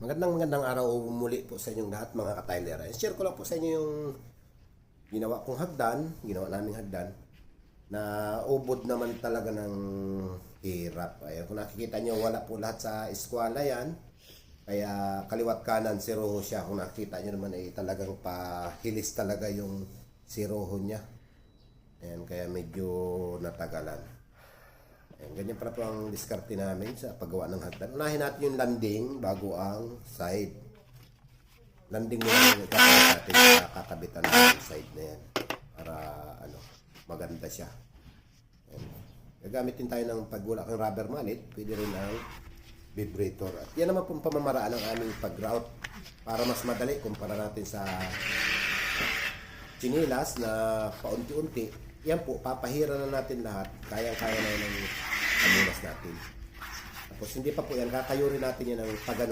Magandang araw muli po sa inyong lahat mga ka-Tyler. Share ko lang po sa inyo yung ginawa kong hagdan, ginawa naming hagdan na ubod naman talaga ng hirap. Ayan, kung nakikita nyo, wala po lahat sa eskwela yan. Kaya kaliwat kanan, zero siya. Kung nakikita nyo naman ay talagang pahilis talaga yung siroho niya. Ayan, kaya medyo natagalan. Ayan, ganyan para po ang diskarte namin sa paggawa ng hagdan. Unahin natin yung landing bago ang side. Landing muna yung natin sa kakabitan ng side na yan. Para maganda siya. Ayan. Gagamitin tayo ng pagwala ng rubber mallet. Pwede rin ang vibrator. At yan naman pong pamamaraan ng aming pag-grout para mas madali kumpara natin sa chinilas na paunti-unti. Yan po, papahira na natin lahat. Kayang-kaya na ng amunas natin. Tapos hindi pa po yan, kakayurin natin yan ng pagano.